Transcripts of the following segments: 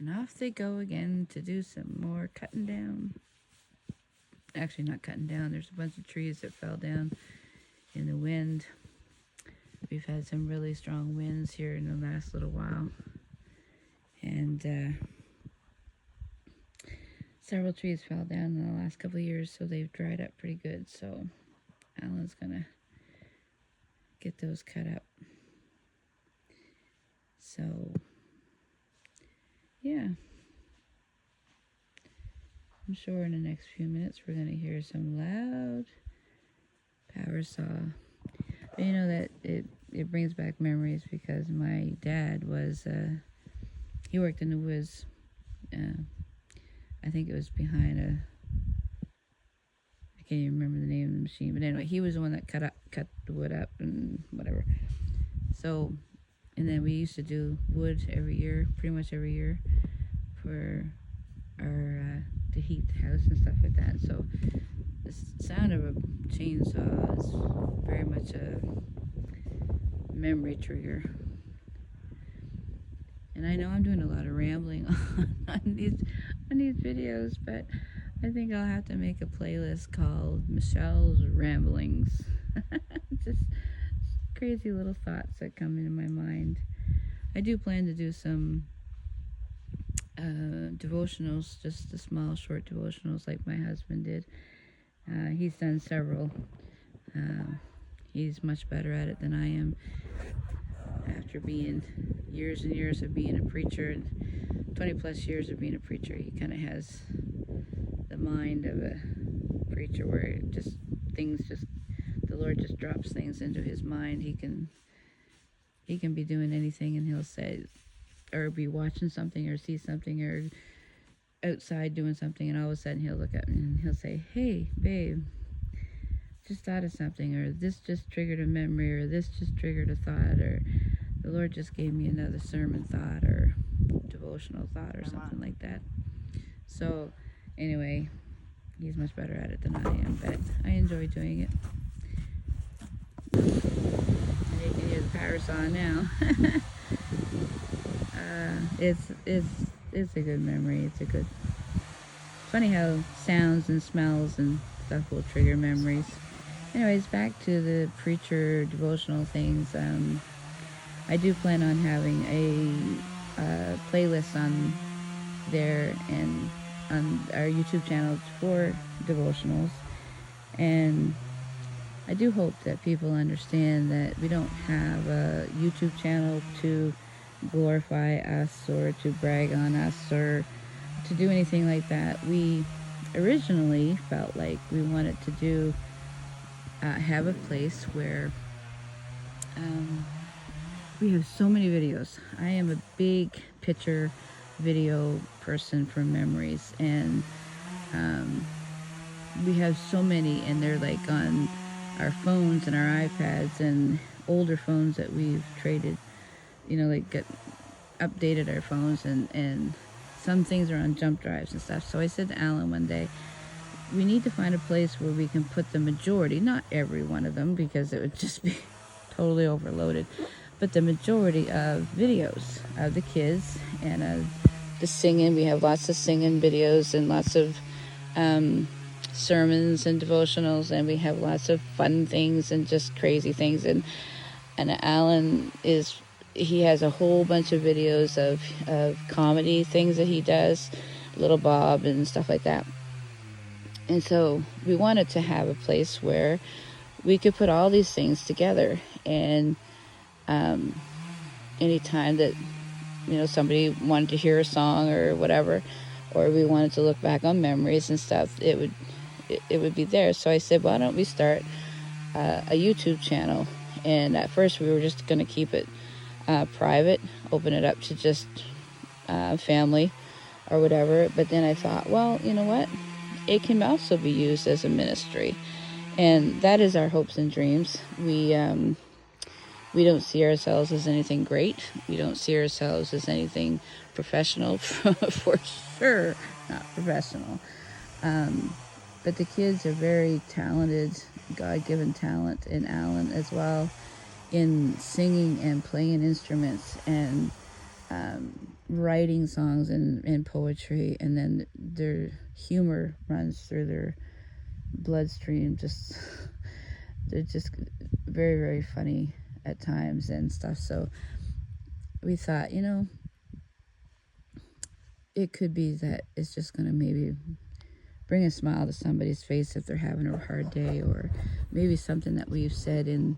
And off they go again to do some more cutting down. Actually, not cutting down. There's a bunch of trees that fell down in the wind. We've had some really strong winds here in the last little while. And several trees fell down in the last couple of years, so they've dried up pretty good. So Alan's gonna get those cut up. So, yeah. I'm sure in the next few minutes we're gonna hear some loud power saw. But you know that it brings back memories because my dad was, he worked in the woods. I think it was behind I can't even remember the name of the machine. But anyway, he was the one that cut the wood up and whatever. So, and then we used to do wood every year, pretty much every year, for our, to heat the house and stuff like that. So the sound of a chainsaw is very much a memory trigger. And I know I'm doing a lot of rambling on these videos, but I think I'll have to make a playlist called Michelle's Ramblings. Just crazy little thoughts that come into my mind. I do plan to do some devotionals, just the small short devotionals like my husband did. He's done several. He's much better at it than I am. After being years and years of being a preacher, and 20 plus years of being a preacher, he kind of has the mind of a preacher where the Lord just drops things into his mind. He can be doing anything and he'll say, or be watching something or see something or outside doing something, and all of a sudden he'll look up and he'll say, "Hey, babe, just thought of something," or "This just triggered a memory," or "This just triggered a thought," or "The Lord just gave me another sermon thought," or devotional thought, or something like that. So anyway, he's much better at it than I am, but I enjoy doing it. And you can hear the power saw now. It's a good memory. It's funny how sounds and smells and stuff will trigger memories. Anyways, back to the preacher devotional things. I do plan on having a playlist on there and on our YouTube channel for devotionals. And I do hope that people understand that we don't have a YouTube channel to glorify us or to brag on us or to do anything like that. We originally felt like we wanted to do have a place where we have so many videos. I am a big picture video person for memories, and we have so many, and they're like on our phones and our iPads and older phones that we've traded, like updated our phones, and some things are on jump drives and stuff. So I said to Alan one day, we need to find a place where we can put the majority, not every one of them because it would just be totally overloaded, but the majority of videos of the kids and of the singing. We have lots of singing videos and lots of sermons and devotionals, and we have lots of fun things and just crazy things. And Alan he has a whole bunch of videos of comedy things that he does, Little Bob and stuff like that. And so we wanted to have a place where we could put all these things together, and anytime that somebody wanted to hear a song or whatever, or we wanted to look back on memories and stuff, it would be there. So I said, why don't we start a YouTube channel? And at first we were just going to keep it private, open it up to just family or whatever. But then I thought, well, you know what? It can also be used as a ministry. And that is our hopes and dreams. We don't see ourselves as anything great. We don't see ourselves as anything professional, for sure not professional. But the kids are very talented, God-given talent, and Alan as well, in singing and playing instruments and writing songs and poetry, and then their humor runs through their bloodstream. Just they're just very, very funny at times and stuff. So we thought, it could be that it's just going to maybe bring a smile to somebody's face if they're having a hard day, or maybe something that we've said in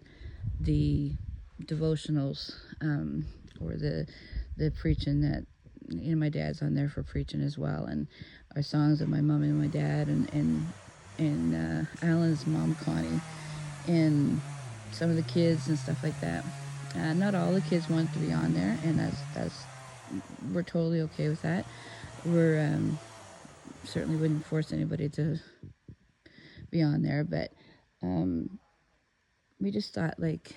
the devotionals, or the preaching that, my dad's on there for preaching as well, and our songs of my mom and my dad, and Alan's mom Connie, and some of the kids and stuff like that. Not all the kids want to be on there, and that's we're totally okay with that. We're certainly wouldn't force anybody to be on there, but we just thought, like,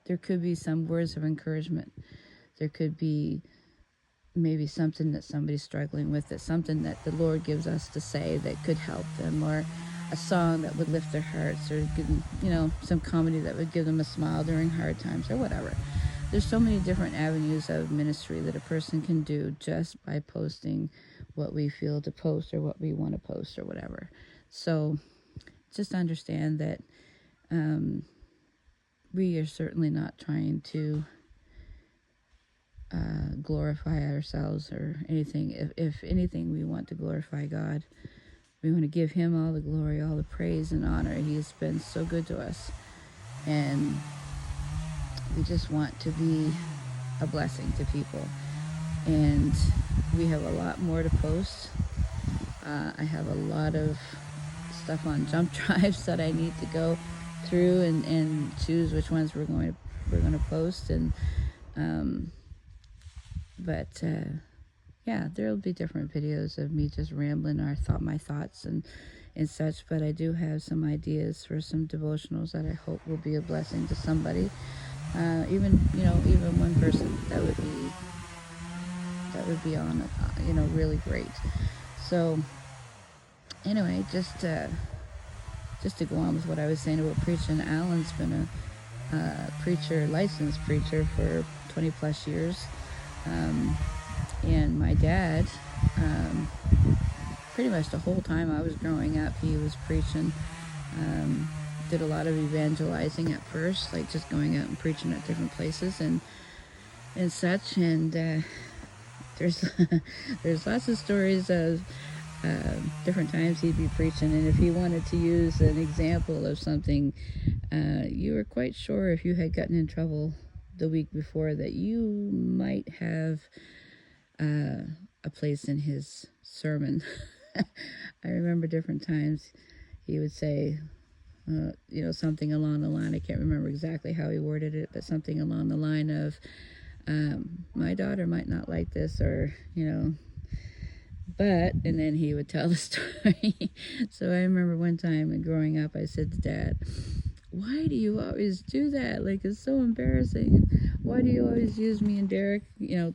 there could be some words of encouragement. There could be maybe something that somebody's struggling with, that something that the Lord gives us to say that could help them, or a song that would lift their hearts, or some comedy that would give them a smile during hard times, or whatever. There's so many different avenues of ministry that a person can do just by posting what we feel to post, or what we want to post, or whatever. So just understand that we are certainly not trying to glorify ourselves or anything. If anything, we want to glorify God. We want to give him all the glory, all the praise and honor. He has been so good to us, and we just want to be a blessing to people. And we have a lot more to post. I have a lot of stuff on jump drives that I need to go through and choose which ones we're going to post. And yeah, there'll be different videos of me just rambling my thoughts and such. But I do have some ideas for some devotionals that I hope will be a blessing to somebody. Even one person that would be on, really great. So anyway, just to go on with what I was saying about preaching, Alan's been a preacher, licensed preacher for 20 plus years. And my dad, pretty much the whole time I was growing up, he was preaching. Did a lot of evangelizing at first, like just going out and preaching at different places and such. And there's lots of stories of different times he'd be preaching, and if he wanted to use an example of something, you were quite sure, if you had gotten in trouble the week before, that you might have a place in his sermon. I remember different times he would say, something along the line, I can't remember exactly how he worded it, but something along the line of, my daughter might not like this, or, but, and then he would tell the story. So I remember one time when growing up, I said to Dad, why do you always do that? Like, it's so embarrassing. Why do you always use me and Derek,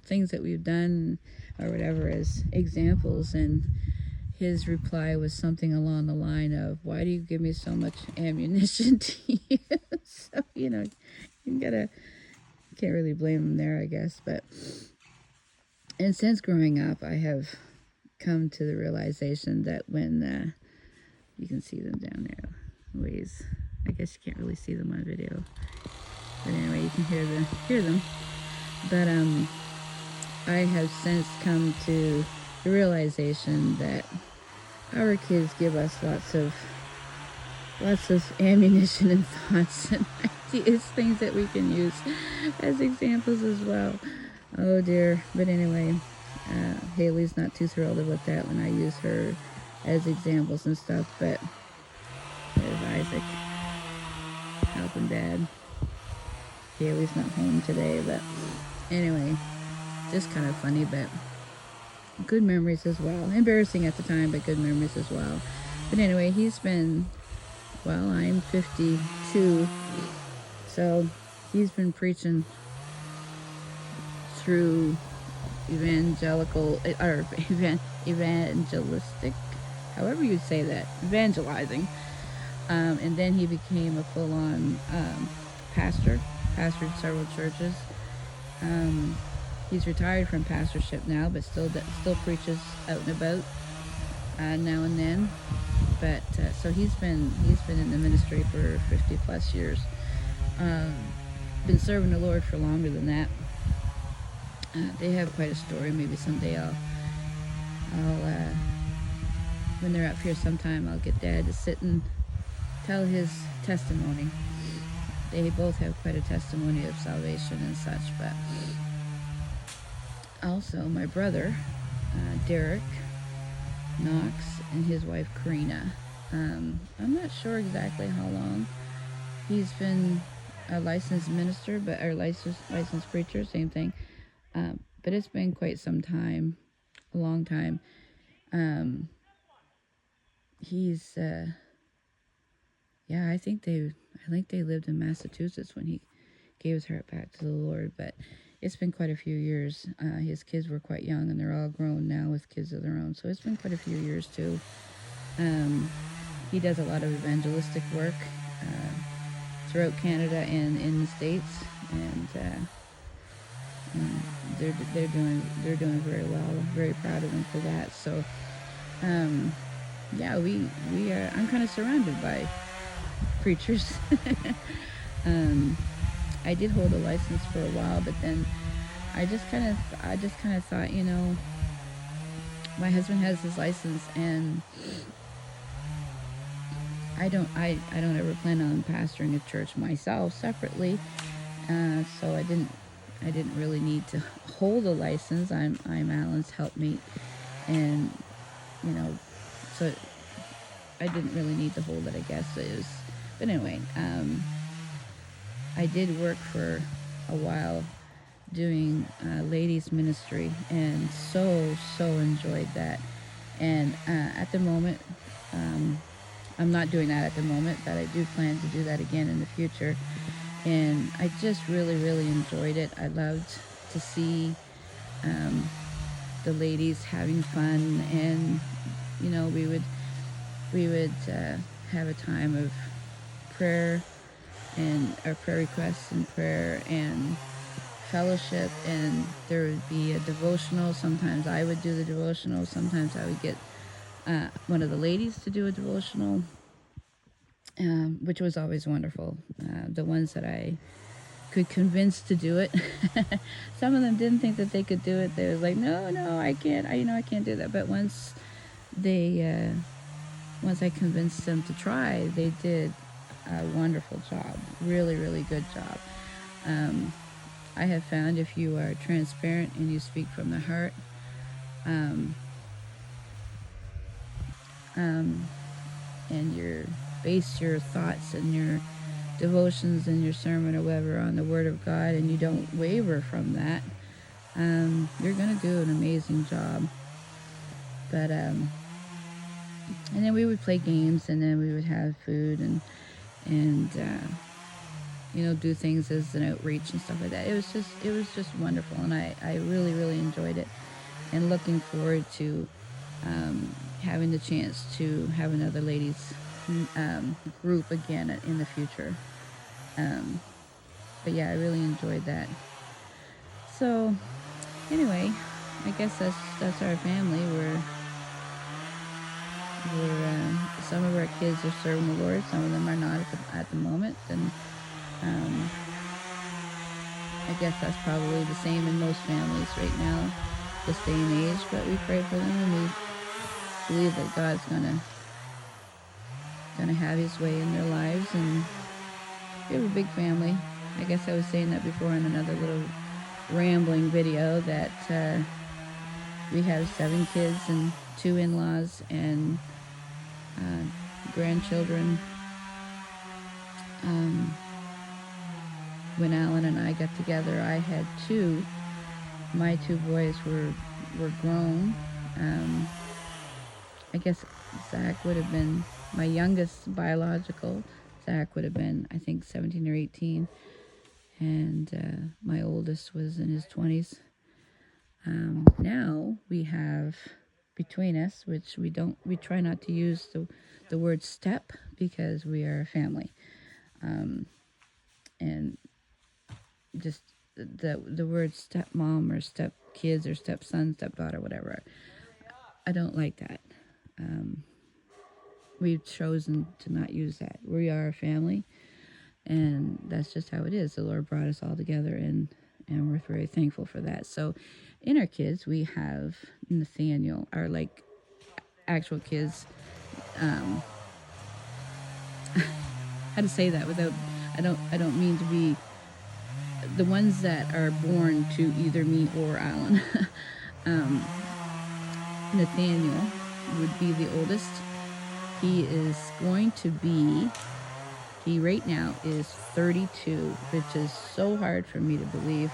things that we've done or whatever, as examples? And his reply was something along the line of, why do you give me so much ammunition to use? So, you can't really blame him there, I guess. But, and since growing up, I have come to the realization that when, you can see them down there, ways, I guess you can't really see them on video, but anyway, you can hear them. But I have since come to the realization that our kids give us lots of ammunition and thoughts and ideas, things that we can use as examples as well. Oh dear. But anyway, Haley's not too thrilled about that when I use her as examples and stuff. But there's Isaac helping Dad. Haley's not home today, but anyway, just kind of funny, but good memories as well. Embarrassing at the time, but good memories as well. But anyway, he's been, well, I'm 52, so he's been preaching through evangelistic, however you say that, evangelizing. And then he became a full-on pastored several churches. He's retired from pastorship now, but still preaches out and about now and then. But so he's been in the ministry for 50 plus years. Been serving the Lord for longer than that. They have quite a story. Maybe someday I'll when they're up here sometime, I'll get Dad to sit and tell his testimony. They both have quite a testimony of salvation and such. But also my brother, Derek Knox, and his wife Karina. I'm not sure exactly how long he's been a licensed minister, but or licensed preacher, same thing. But it's been quite some time, a long time. He's I think they lived in Massachusetts when he gave his heart back to the Lord. But it's been quite a few years. His kids were quite young, and they're all grown now with kids of their own. So it's been quite a few years too. He does a lot of evangelistic work throughout Canada and in the States, and they're doing very well. I'm very proud of them for that. So we are. I'm kind of surrounded by preachers. I did hold a license for a while, but then I just kind of thought, my husband has his license, and I don't ever plan on pastoring a church myself separately. So I didn't really need to hold a license. I'm Alan's helpmate, and so I didn't really need to hold it, I guess. But anyway, I did work for a while doing ladies ministry, and so enjoyed that. And at the moment, I'm not doing that at the moment, but I do plan to do that again in the future. And I just really enjoyed it. I loved to see the ladies having fun, and we would have a time of prayer and our prayer requests and prayer and fellowship, and there would be a devotional. Sometimes I would do the devotional. Sometimes I would get one of the ladies to do a devotional, which was always wonderful. The ones that I could convince to do it. Some of them didn't think that they could do it. They was like, no, I can't. I can't do that. But once I convinced them to try, they did a wonderful job. Really good job. I have found if you are transparent and you speak from the heart, and you base your thoughts and your devotions and your sermon or whatever on the Word of God, and you don't waver from that, you're going to do an amazing job. But and then we would play games, and then we would have food and do things as an outreach and stuff like that. It was just wonderful, and I really enjoyed it, and looking forward to having the chance to have another ladies group again in the future. But yeah, I really enjoyed that. So anyway, I guess that's our family. We're some of our kids are serving the Lord, some of them are not at the moment, and I guess that's probably the same in most families right now, this day and age. But we pray for them, and we believe that God's gonna have His way in their lives. And we have a big family. I guess I was saying that before in another little rambling video, that we have 7 kids and 2 in-laws and grandchildren. When Alan and I got together, I had 2. My 2 boys were grown. I guess Zach would have been my youngest biological. Zach would have been, I think, 17 or 18. And my oldest was in his 20s. Now we have between us, which we try not to use the word step, because we are a family. And just the word stepmom or stepkids or stepson, stepdaughter, whatever. I don't like that. We've chosen to not use that. We are a family, and that's just how it is. The Lord brought us all together, and we're very thankful for that. So in our kids, we have Nathaniel, our like actual kids. How to say that without, I don't mean to be, the ones that are born to either me or Alan. Nathaniel would be the oldest. He is going to be, he right now is 32, which is so hard for me to believe.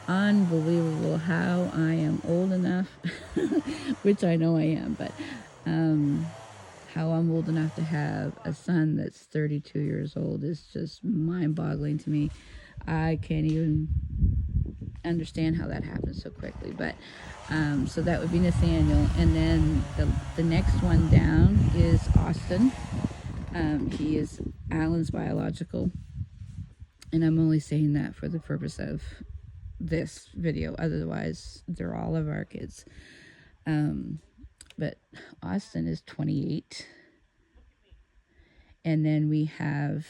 Unbelievable how I am old enough, which I know I am, but how I'm old enough to have a son that's 32 years old is just mind-boggling to me. I can't even understand how that happens so quickly. But so that would be Nathaniel, and then the next one down is Austin. He is Alan's biological, and I'm only saying that for the purpose of this video. Otherwise, they're all of our kids. But Austin is 28, and then we have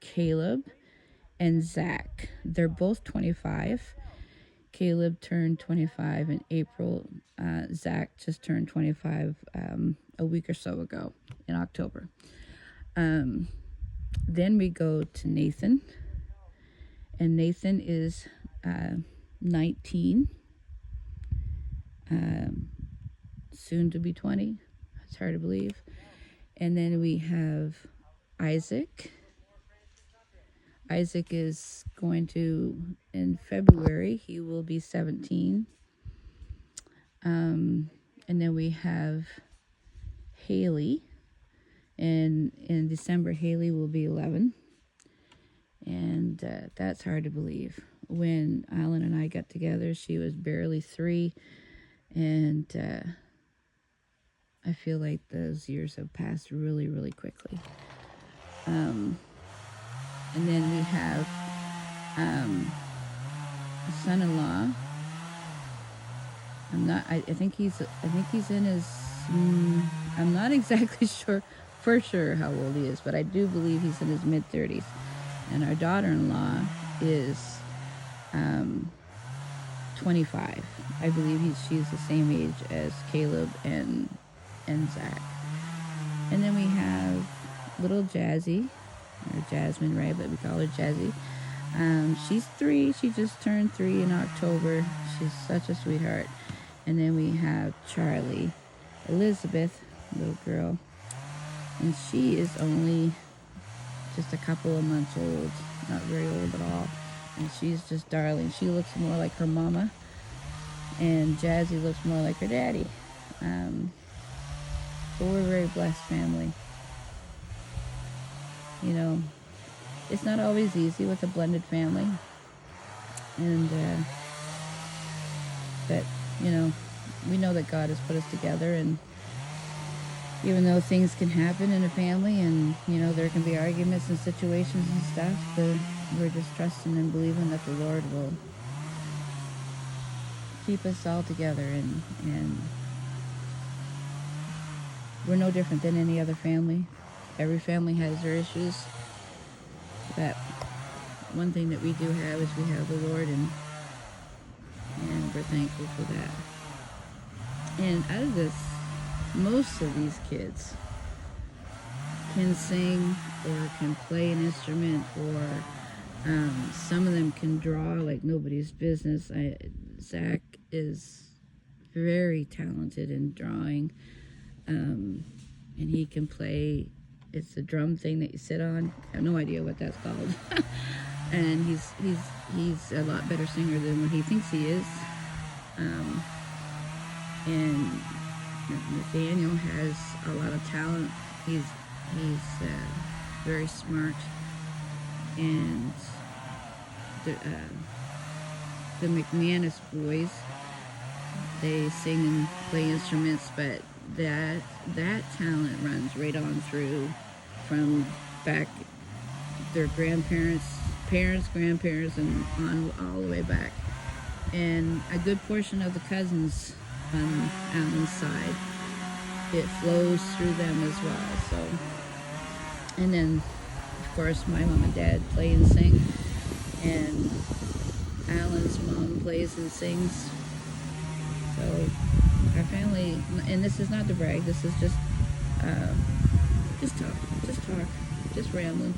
Caleb and Zach. They're both 25. Caleb turned 25 in April. Zach just turned 25 a week or so ago in October. Then we go to Nathan, and Nathan is 19, soon to be 20. It's hard to believe. And then we have Isaac. Isaac is going to, in February, he will be 17. And then we have Haley. And in December, Haley will be 11. And that's hard to believe. When Alan and I got together, she was barely 3. And I feel like those years have passed really, really quickly. And then we have a son-in-law. I think he's in his, I'm not exactly sure for sure how old he is, but I do believe he's in his mid-30s. And our daughter-in-law is 25. I believe she's the same age as Caleb and Zach. And then we have little Jazzy, or Jasmine, right? But we call her Jazzy. She's 3. She just turned 3 in October. She's such a sweetheart. And then we have Charlie, Elizabeth, little girl, and she is only just a couple of months old, not very old at all. And she's just darling. She looks more like her mama, and Jazzy looks more like her daddy. So we're a very blessed family. You know, it's not always easy with a blended family, and but you know, we know that God has put us together, and even though things can happen in a family, and you know, there can be arguments and situations and stuff, but we're just trusting and believing that the Lord will keep us all together, and we're no different than any other family. Every family has their issues, but one thing that we do have is we have the Lord, and we're thankful for that. And out of this, most of these kids can sing or can play an instrument, or some of them can draw like nobody's business. Zach is very talented in drawing, and he can play. It's a drum thing that you sit on. I have no idea what that's called. And he's a lot better singer than what he thinks he is. And Nathaniel has a lot of talent. He's very smart, and the McManus boys, they sing and play instruments, but that talent runs right on through from back their grandparents, parents, grandparents, and on all the way back. And a good portion of the cousins on Alan's side, it flows through them as well. So, and then of course my mom and dad play and sing, and Alan's mom plays and sings. So our family, and this is not to brag, this is just talk, just rambling,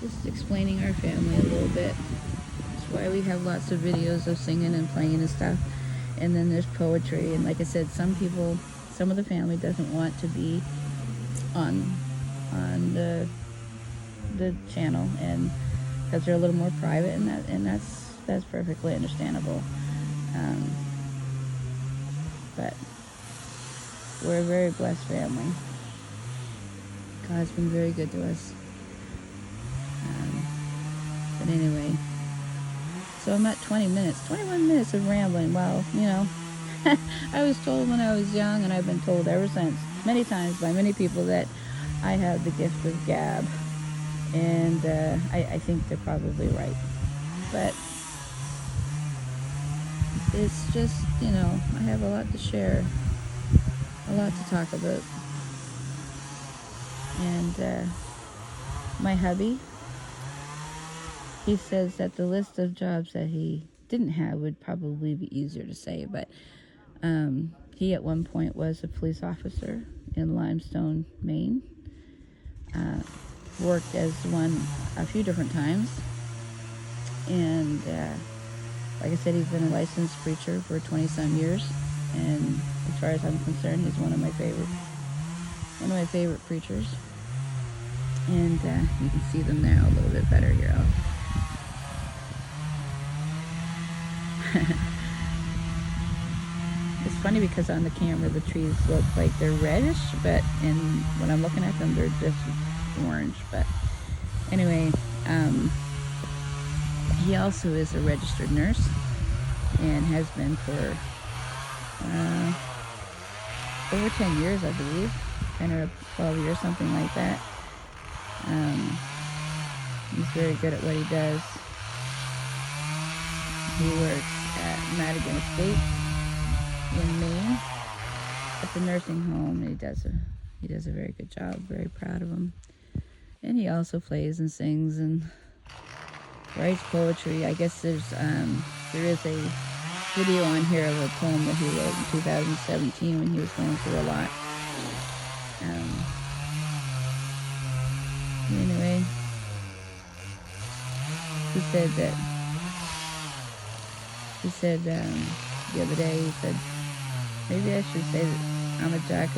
just explaining our family a little bit. That's why we have lots of videos of singing and playing and stuff. And then there's poetry, and like I said, some people, some of the family doesn't want to be on the channel, and because they're a little more private, and that's perfectly understandable. But we're a very blessed family. God's been very good to us. But anyway, so I'm at 21 minutes of rambling. Well, you know, I was told when I was young, and I've been told ever since, many times by many people, that I have the gift of gab. And I think they're probably right. But it's just, you know, I have a lot to share, a lot to talk about. And my hubby, he says that the list of jobs that he didn't have would probably be easier to say, but he at one point was a police officer in Limestone, Maine. Worked as one a few different times, and like I said, he's been a licensed preacher for 20-some years, and as far as I'm concerned, he's one of my favorite preachers. And you can see them now a little bit better here. It's funny because on the camera the trees look like they're reddish, but when I'm looking at them, they're just orange. But anyway, he also is a registered nurse, and has been for over 10 years, I believe, 10 or 12 years, something like that. He's very good at what he does. He works at Madigan Estate in Maine at the nursing home, and he does a very good job. Very proud of him. And he also plays and sings and writes poetry. I guess there is a video on here of a poem that he wrote in 2017 when he was going through a lot. Anyway, he said the other day, he said, maybe I should say that I'm a jack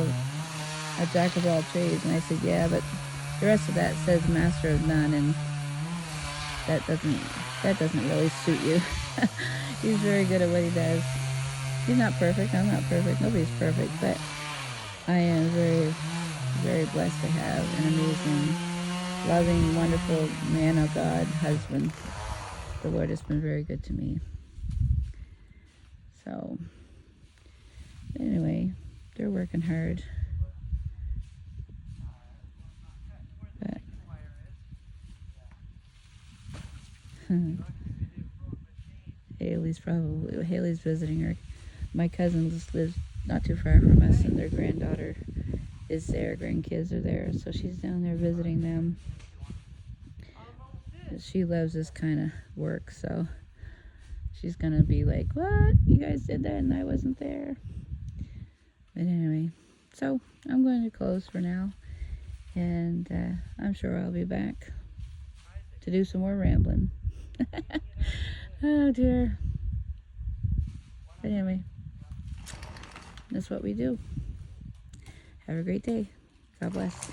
of all trades. And I said, yeah, but the rest of that says master of none, and that doesn't really suit you. He's very good at what he does. He's not perfect. I'm not perfect. Nobody's perfect, but I am very, very blessed to have an amazing, loving, wonderful man of God, husband. The Lord has been very good to me. So, anyway, they're working hard. But Haley's visiting her. My cousin lives not too far from us, and their granddaughter is there. Grandkids are there, so she's down there visiting them. She loves this kind of work, so she's gonna be like, what? You guys did that and I wasn't there. But anyway, so I'm going to close for now, and I'm sure I'll be back to do some more rambling. Oh dear. But anyway, that's what we do. Have a great day. God bless.